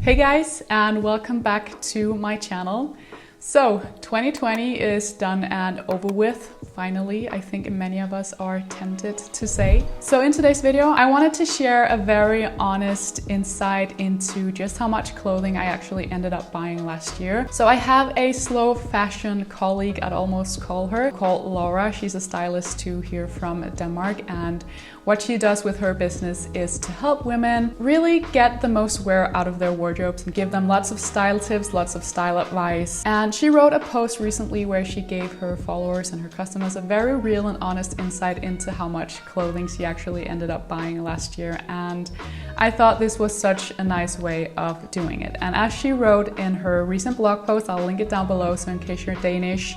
Hey guys, and welcome back to my channel. So 2020 is done and over with, finally, I think many of us are tempted to say. So in today's video, I wanted to share a very honest insight into just how much clothing I actually ended up buying last year. So I have a slow fashion colleague, I'd almost call her, called Laura. She's a stylist too here from Denmark, and what she does with her business is to help women really get the most wear out of their wardrobes and give them lots of style tips, lots of style advice. And she wrote a post recently where she gave her followers and her customers a very real and honest insight into how much clothing she actually ended up buying last year. And I thought this was such a nice way of doing it. And as she wrote in her recent blog post, I'll link it down below, so in case you're Danish,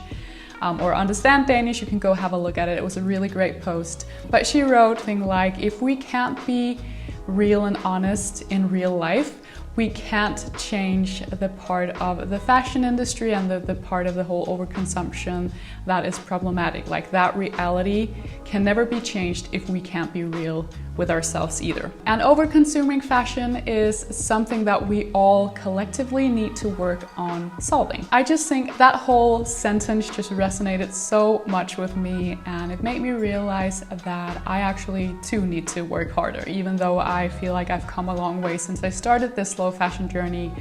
or understand Danish, you can go have a look at it. It was a really great post. But she wrote things like, if we can't be real and honest in real life, we can't change the part of the fashion industry and the part of the whole overconsumption that is problematic. Like, that reality can never be changed if we can't be real with ourselves either. And overconsuming fashion is something that we all collectively need to work on solving. I just think that whole sentence just resonated so much with me, and it made me realize that I actually too need to work harder, even though I feel like I've come a long way since I started this slow fashion journey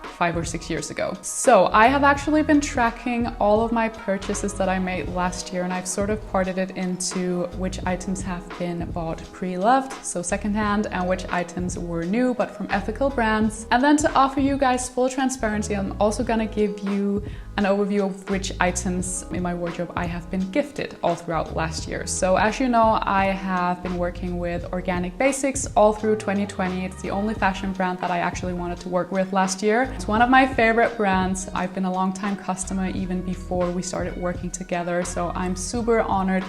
5 or 6 years ago. So I have actually been tracking all of my purchases that I made last year, and I've sort of parted it into which items have been bought pre-loved, so secondhand, and which items were new but from ethical brands. And then to offer you guys full transparency, I'm also gonna give you an overview of which items in my wardrobe I have been gifted all throughout last year. So as you know, I have been working with Organic Basics all through 2020. It's the only fashion brand that I actually wanted to work with last year. It's one of my favorite brands. I've been a long-time customer even before we started working together, so I'm super honored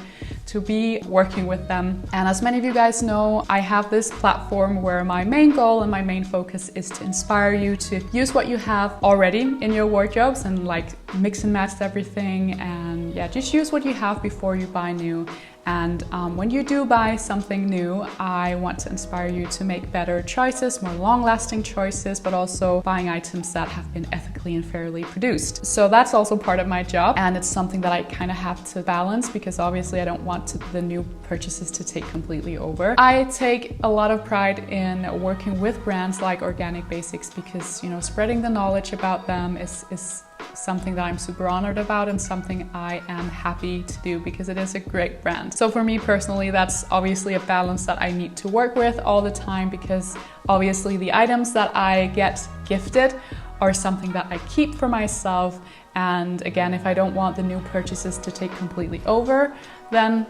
to be working with them. And as many of you guys know, I have this platform where my main goal and my main focus is to inspire you to use what you have already in your wardrobes and like mix and match everything, and yeah, just use what you have before you buy new. And when you do buy something new, I want to inspire you to make better choices, more long-lasting choices, but also buying items that have been ethically and fairly produced. So that's also part of my job, and it's something that I kind of have to balance because obviously I don't want the new purchases to take completely over. I take a lot of pride in working with brands like Organic Basics because, you know, spreading the knowledge about them is something that I'm super honored about and something I am happy to do because it is a great brand. So for me personally, that's obviously a balance that I need to work with all the time, because obviously the items that I get gifted are something that I keep for myself. And again, if I don't want the new purchases to take completely over, then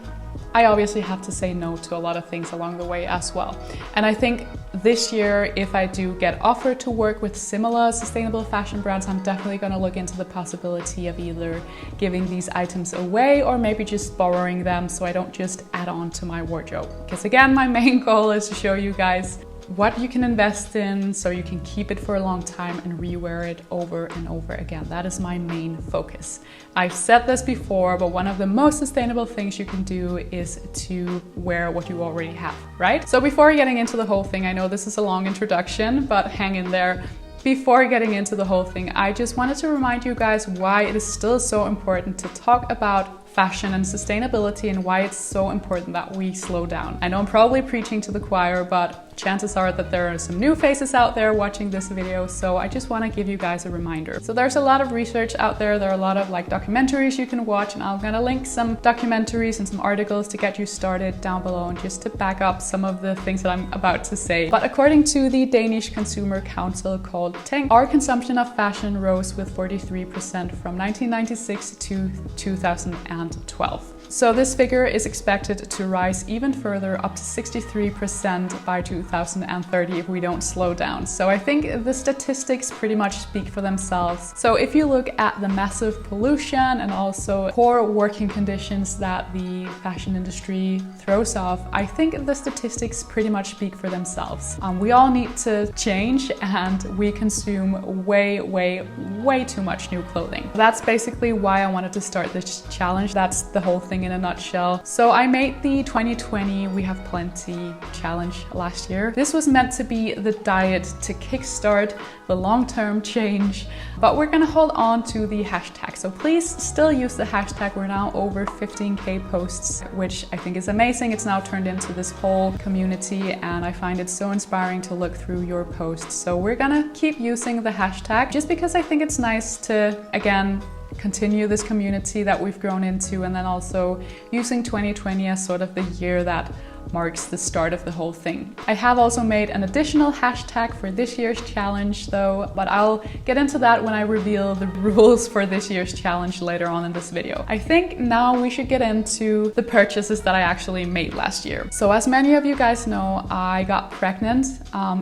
I obviously have to say no to a lot of things along the way as well. And I think this year, if I do get offered to work with similar sustainable fashion brands, I'm definitely going to look into the possibility of either giving these items away or maybe just borrowing them so I don't just add on to my wardrobe. Because again, my main goal is to show you guys what you can invest in so you can keep it for a long time and rewear it over and over again. That is my main focus. I've said this before, but one of the most sustainable things you can do is to wear what you already have, right? So before getting into the whole thing, I know this is a long introduction, but hang in there. Before getting into the whole thing, I just wanted to remind you guys why it is still so important to talk about fashion and sustainability and why it's so important that we slow down. I know I'm probably preaching to the choir, but chances are that there are some new faces out there watching this video, so I just want to give you guys a reminder. So there's a lot of research out there. There are a lot of like documentaries you can watch, and I'm gonna link some documentaries and some articles to get you started down below and just to back up some of the things that I'm about to say. But according to the Danish Consumer Council called Tænk, our consumption of fashion rose with 43% from 1996 to 2012. So this figure is expected to rise even further, up to 63% by 2030 if we don't slow down. So I think the statistics pretty much speak for themselves. So if you look at the massive pollution and also poor working conditions that the fashion industry throws off, I think the statistics pretty much speak for themselves. We all need to change, and we consume way too much new clothing. That's basically why I wanted to start this challenge. That's the whole thing clothing in a nutshell. So I made the 2020 We Have Plenty challenge last year. This was meant to be the diet to kickstart the long-term change, but we're gonna hold on to the hashtag. So please still use the hashtag. We're now over 15K posts, which I think is amazing. It's now turned into this whole community, and I find it so inspiring to look through your posts. So we're gonna keep using the hashtag just because I think it's nice to, again, continue this community that we've grown into, and then also using 2020 as sort of the year that marks the start of the whole thing. I have also made an additional hashtag for this year's challenge though, but I'll get into that when I reveal the rules for this year's challenge later on in this video. I think now we should get into the purchases that I actually made last year. So as many of you guys know, I got pregnant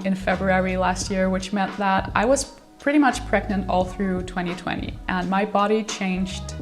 in February last year, which meant that I was pretty much pregnant all through 2020, and my body changed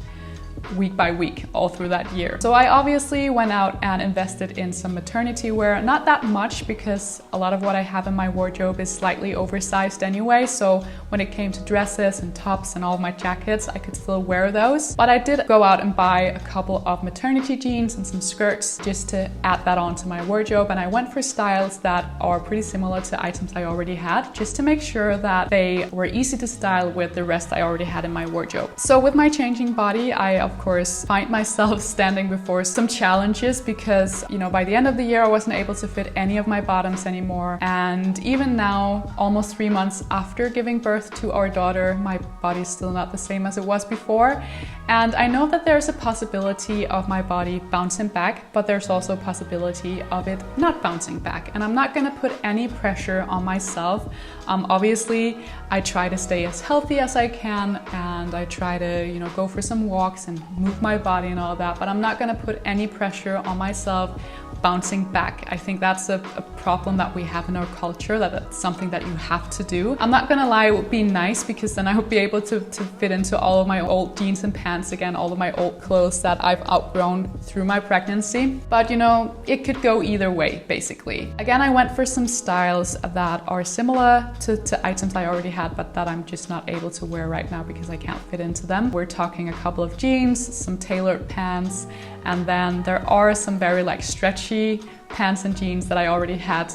week by week all through that year. So I obviously went out and invested in some maternity wear, not that much because a lot of what I have in my wardrobe is slightly oversized anyway, so when it came to dresses and tops and all of my jackets, I could still wear those. But I did go out and buy a couple of maternity jeans and some skirts just to add that onto my wardrobe, and I went for styles that are pretty similar to items I already had, just to make sure that they were easy to style with the rest I already had in my wardrobe. So with my changing body, I of course find myself standing before some challenges because, you know, by the end of the year I wasn't able to fit any of my bottoms anymore, and even now, almost 3 months after giving birth to our daughter, my body's still not the same as it was before. And I know that there's a possibility of my body bouncing back, but there's also a possibility of it not bouncing back, and I'm not gonna put any pressure on myself. Obviously I try to stay as healthy as I can, and I try to, you know, go for some walks and move my body and all that, but I'm not gonna put any pressure on myself bouncing back. I think that's a problem that we have in our culture, that's something that you have to do. I'm not gonna lie, it would be nice because then I would be able to fit into all of my old jeans and pants again, all of my old clothes that I've outgrown through my pregnancy. But you know, it could go either way, basically. Again, I went for some styles that are similar to items I already had, but that I'm just not able to wear right now because I can't fit into them. We're talking a couple of jeans, some tailored pants, and then there are some very like stretchy pants and jeans that I already had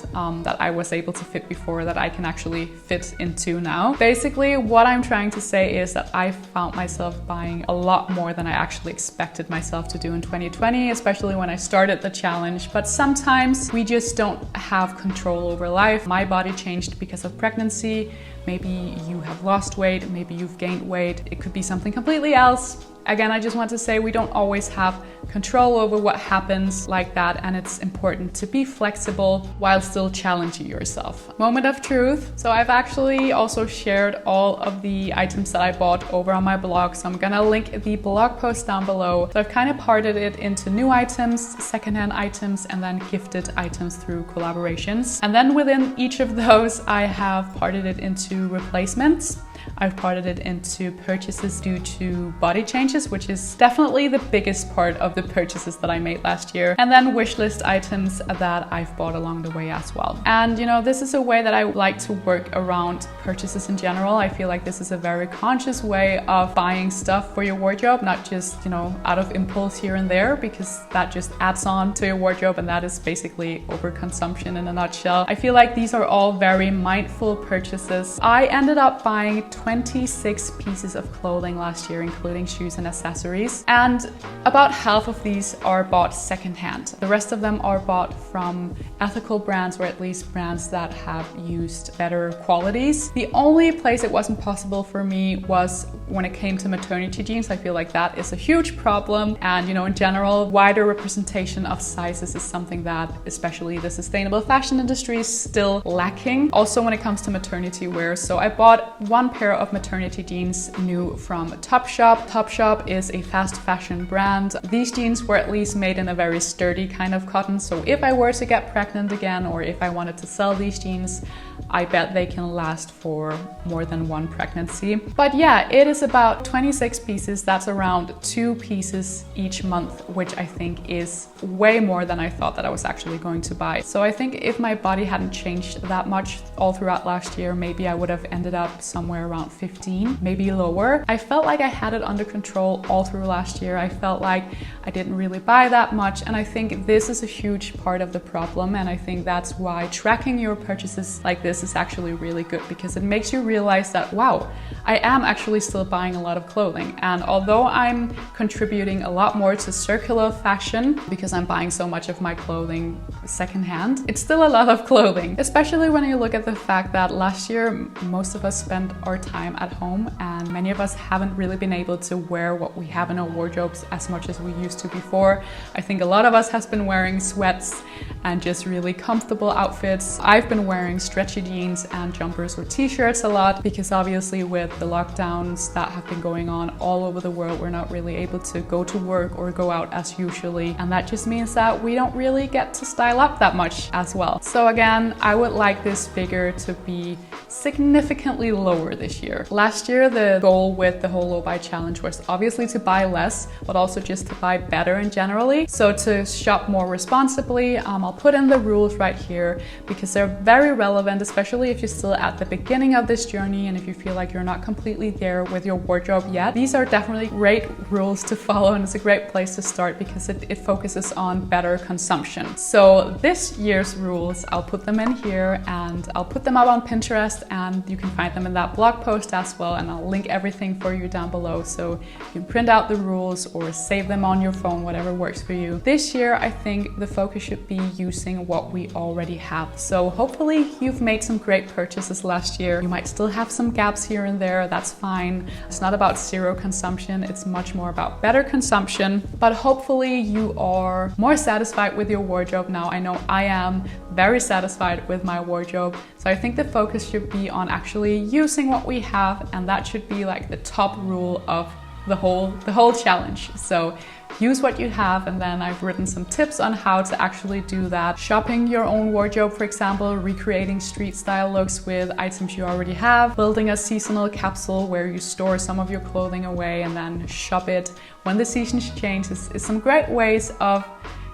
that I was able to fit before that I can actually fit into now. Basically, what I'm trying to say is that I found myself buying a lot more than I actually expected myself to do in 2020, especially when I started the challenge. But sometimes we just don't have control over life. My body changed because of pregnancy. Maybe you have lost weight, maybe you've gained weight. It could be something completely else. Again, I just want to say we don't always have control over what happens like that, and it's important to be flexible while still challenging yourself. Moment of truth. So I've actually also shared all of the items that I bought over on my blog, so I'm gonna link the blog post down below. So I've kind of parted it into new items, secondhand items, and then gifted items through collaborations. And then within each of those, I have parted it into replacements. I've parted it into purchases due to body changes, which is definitely the biggest part of the purchases that I made last year, and then wishlist items that I've bought along the way as well. And you know, this is a way that I like to work around purchases in general. I feel like this is a very conscious way of buying stuff for your wardrobe, not just, you know, out of impulse here and there, because that just adds on to your wardrobe, and that is basically overconsumption in a nutshell. I feel like these are all very mindful purchases. I ended up buying 26 pieces of clothing last year, including shoes and accessories, and about half of these are bought secondhand. The rest of them are bought from ethical brands, or at least brands that have used better qualities. The only place it wasn't possible for me was when it came to maternity jeans. I feel like that is a huge problem, and you know, in general, wider representation of sizes is something that especially the sustainable fashion industry is still lacking. Also when it comes to maternity wear. So I bought one pair of maternity jeans new from Topshop. Topshop is a fast fashion brand. These jeans were at least made in a very sturdy kind of cotton, so if I were to get pregnant again, or if I wanted to sell these jeans, I bet they can last for more than one pregnancy. But yeah, it is about 26 pieces. That's around 2 pieces each month, which I think is way more than I thought that I was actually going to buy. So I think if my body hadn't changed that much all throughout last year, maybe I would have ended up somewhere around around 15, maybe lower. I felt like I had it under control all through last year. I felt like I didn't really buy that much, and I think this is a huge part of the problem, and I think that's why tracking your purchases like this is actually really good, because it makes you realize that, wow, I am actually still buying a lot of clothing. And although I'm contributing a lot more to circular fashion because I'm buying so much of my clothing secondhand, it's still a lot of clothing, especially when you look at the fact that last year most of us spent our time at home, and many of us haven't really been able to wear what we have in our wardrobes as much as we used to before. I think a lot of us has been wearing sweats and just really comfortable outfits. I've been wearing stretchy jeans and jumpers or t-shirts a lot because obviously with the lockdowns that have been going on all over the world, we're not really able to go to work or go out as usually, and that just means that we don't really get to style up that much as well. So again, I would like this figure to be significantly lower this year. Last year, the goal with the whole low buy challenge was obviously to buy less, but also just to buy better in generally. So to shop more responsibly, I'll put in the rules right here because they're very relevant, especially if you're still at the beginning of this journey and if you feel like you're not completely there with your wardrobe yet. These are definitely great rules to follow, and it's a great place to start because it focuses on better consumption. So this year's rules, I'll put them in here and I'll put them up on Pinterest, and you can find them in that blog post as well, and I'll link everything for you down below so you can print out the rules or save them on your phone, whatever works for you. This year, I think the focus should be using what we already have. So hopefully you've made some great purchases last year. You might still have some gaps here and there, that's fine. It's not about zero consumption, it's much more about better consumption, but hopefully you are more satisfied with your wardrobe now. I know I am very satisfied with my wardrobe, so I think the focus should be on actually using what we have, and that should be like the top rule of the whole challenge. So use what you have, and then I've written some tips on how to actually do that. Shopping your own wardrobe, for example, recreating street style looks with items you already have, building a seasonal capsule where you store some of your clothing away and then shop it when the seasons change is some great ways of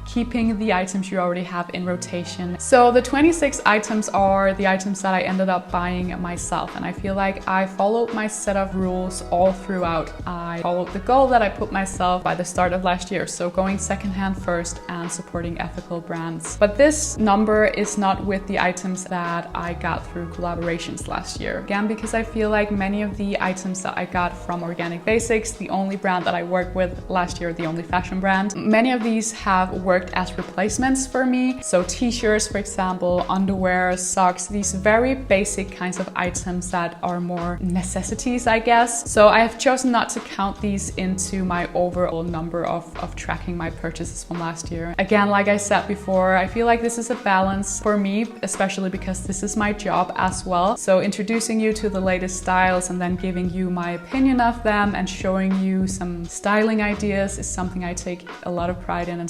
keeping the items you already have in rotation. So the 26 items are the items that I ended up buying myself, and I feel like I followed my set of rules all throughout. I followed the goal that I put myself by the start of last year, so going secondhand first and supporting ethical brands. But this number is not with the items that I got through collaborations last year. Again, because I feel like many of the items that I got from Organic Basics, the only brand that I worked with last year, the only fashion brand, many of these have worked as replacements for me. So t-shirts, for example, underwear, socks, these very basic kinds of items that are more necessities, I guess. So I have chosen not to count these into my overall number of tracking my purchases from last year. Again, like I said before, I feel like this is a balance for me, especially because this is my job as well. So introducing you to the latest styles and then giving you my opinion of them and showing you some styling ideas is something I take a lot of pride in, and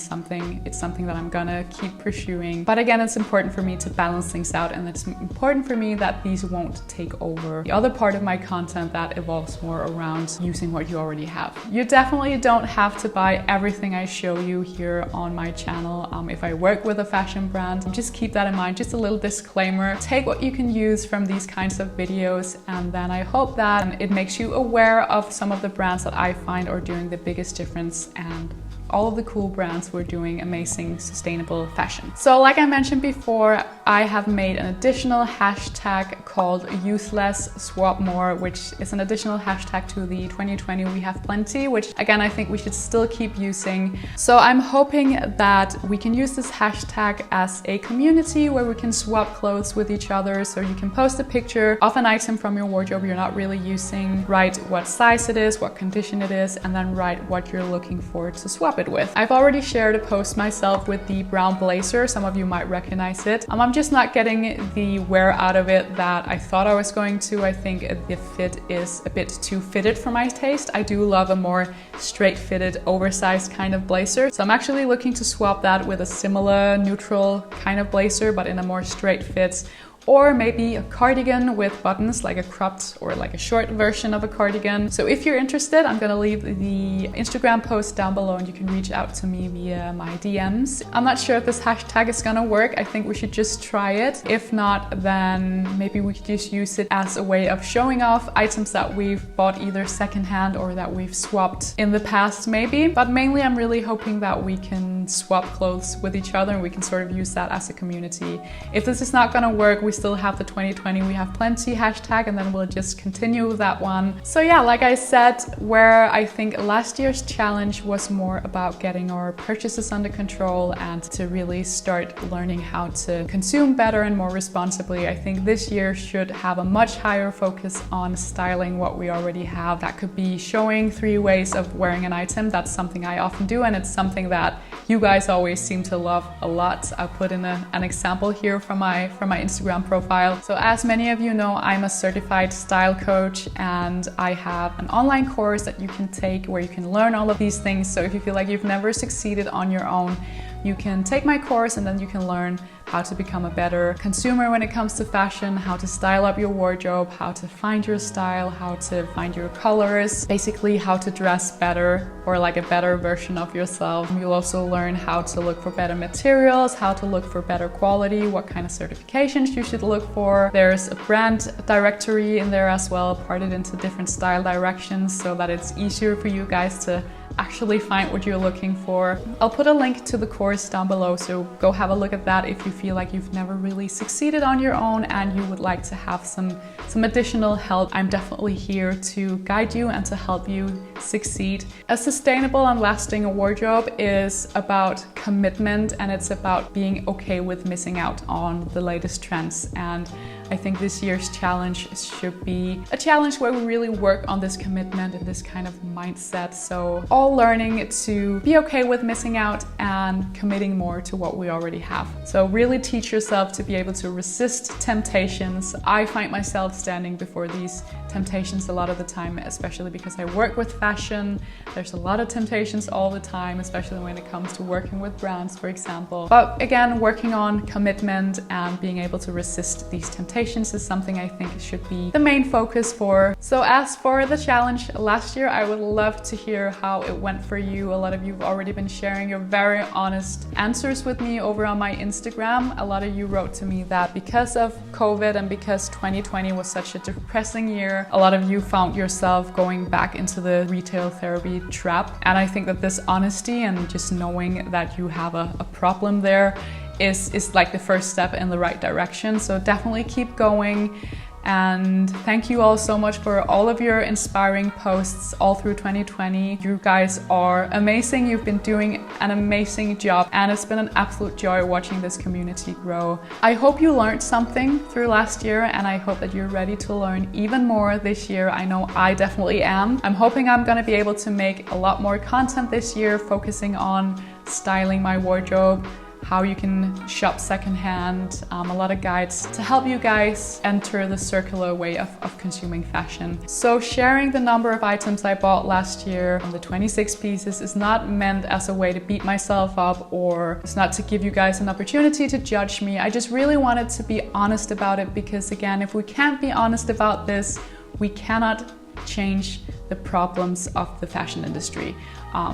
it's something that I'm gonna keep pursuing. But again, it's important for me to balance things out, and it's important for me that these won't take over the other part of my content that evolves more around using what you already have. You definitely don't have to buy everything I show you here on my channel. If I work with a fashion brand, just keep that in mind. Just a little disclaimer. Take what you can use from these kinds of videos, and then I hope that it makes you aware of some of the brands that I find are doing the biggest difference, and all of the cool brands who are doing amazing sustainable fashion. So like I mentioned before, I have made an additional hashtag called Use Less, Swap More, which is an additional hashtag to the 2020 We Have Plenty, which again, I think we should still keep using. So I'm hoping that we can use this hashtag as a community where we can swap clothes with each other. So you can post a picture of an item from your wardrobe you're not really using, write what size it is, what condition it is, and then write what you're looking for to swap it with. I've already shared a post myself with the brown blazer. Some of you might recognize it. I'm just not getting the wear out of it that I thought I was going to. I think the fit is a bit too fitted for my taste. I do love a more straight fitted, oversized kind of blazer. So I'm actually looking to swap that with a similar neutral kind of blazer, but in a more straight fit, or maybe a cardigan with buttons, like a cropped or like a short version of a cardigan. So if you're interested, I'm gonna leave the Instagram post down below and you can reach out to me via my DMs. I'm not sure if this hashtag is gonna work. I think we should just try it. If not, then maybe we could just use it as a way of showing off items that we've bought either secondhand or that we've swapped in the past maybe. But mainly I'm really hoping that we can swap clothes with each other and we can sort of use that as a community. If this is not gonna work, we still have the 2020 we have plenty hashtag, and then we'll just continue with that one. So yeah, like I said, where I think last year's challenge was more about getting our purchases under control and to really start learning how to consume better and more responsibly, I think this year should have a much higher focus on styling what we already have. That could be showing 3 ways of wearing an item. That's something I often do, and it's something that you guys always seem to love a lot. I'll put in an example here from my Instagram profile. So as many of you know, I'm a certified style coach, and I have an online course that you can take where you can learn all of these things. So if you feel like you've never succeeded on your own, you can take my course and then you can learn how to become a better consumer when it comes to fashion, how to style up your wardrobe, how to find your style, how to find your colors, basically how to dress better or like a better version of yourself. You'll also learn how to look for better materials, how to look for better quality, what kind of certifications you should look for. There's a brand directory in there as well, parted into different style directions so that it's easier for you guys to actually find what you're looking for. I'll put a link to the course down below, so go have a look at that if you feel like you've never really succeeded on your own and you would like to have some additional help. I'm definitely here to guide you and to help you succeed. A sustainable and lasting wardrobe is about commitment, and it's about being okay with missing out on the latest trends. And I think this year's challenge should be a challenge where we really work on this commitment and this kind of mindset. So all learning to be okay with missing out and committing more to what we already have. So really teach yourself to be able to resist temptations. I find myself standing before these temptations a lot of the time, especially because I work with fashion. There's a lot of temptations all the time, especially when it comes to working with brands, for example. But again, working on commitment and being able to resist these temptations is something I think should be the main focus for. So as for the challenge last year, I would love to hear how it went for you. A lot of you have already been sharing your very honest answers with me over on my Instagram. A lot of you wrote to me that because of COVID and because 2020 was such a depressing year, a lot of you found yourself going back into the retail therapy trap. And I think that this honesty and just knowing that you have a problem there is like the first step in the right direction. So definitely keep going. And thank you all so much for all of your inspiring posts all through 2020. You guys are amazing. You've been doing an amazing job, and it's been an absolute joy watching this community grow. I hope you learned something through last year, and I hope that you're ready to learn even more this year. I know I definitely am. I'm hoping I'm gonna be able to make a lot more content this year, focusing on styling my wardrobe, how you can shop secondhand, a lot of guides to help you guys enter the circular way of consuming fashion. So sharing the number of items I bought last year, the 26 pieces, is not meant as a way to beat myself up, or it's not to give you guys an opportunity to judge me. I just really wanted to be honest about it, because again, if we can't be honest about this, we cannot change the problems of the fashion industry.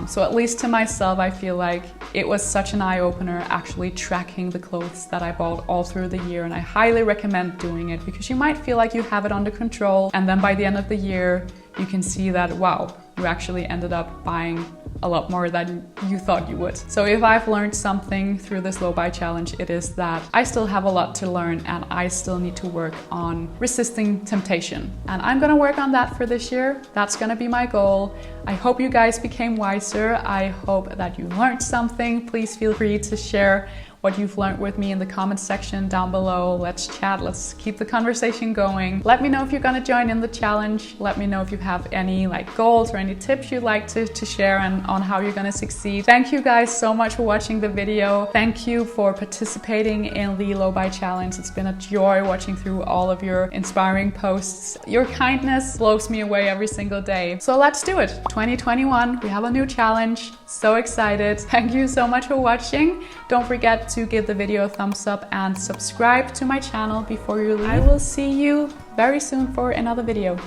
So at least to myself, I feel like it was such an eye-opener actually tracking the clothes that I bought all through the year, and I highly recommend doing it, because you might feel like you have it under control, and then by the end of the year you can see that, wow, you actually ended up buying a lot more than you thought you would. So if I've learned something through this low buy challenge, it is that I still have a lot to learn, and I still need to work on resisting temptation. And I'm gonna work on that for this year. That's gonna be my goal. I hope you guys became wiser. I hope that you learned something. Please feel free to share what you've learned with me in the comments section down below. Let's chat, let's keep the conversation going. Let me know if you're gonna join in the challenge. Let me know if you have any goals or any tips you'd like to share on how you're gonna succeed. Thank you guys so much for watching the video. Thank you for participating in the low buy challenge. It's been a joy watching through all of your inspiring posts. Your kindness blows me away every single day. So let's do it. 2021, we have a new challenge. So excited. Thank you so much for watching. Don't forget to give the video a thumbs up and subscribe to my channel before you leave. I will see you very soon for another video.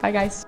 Bye guys.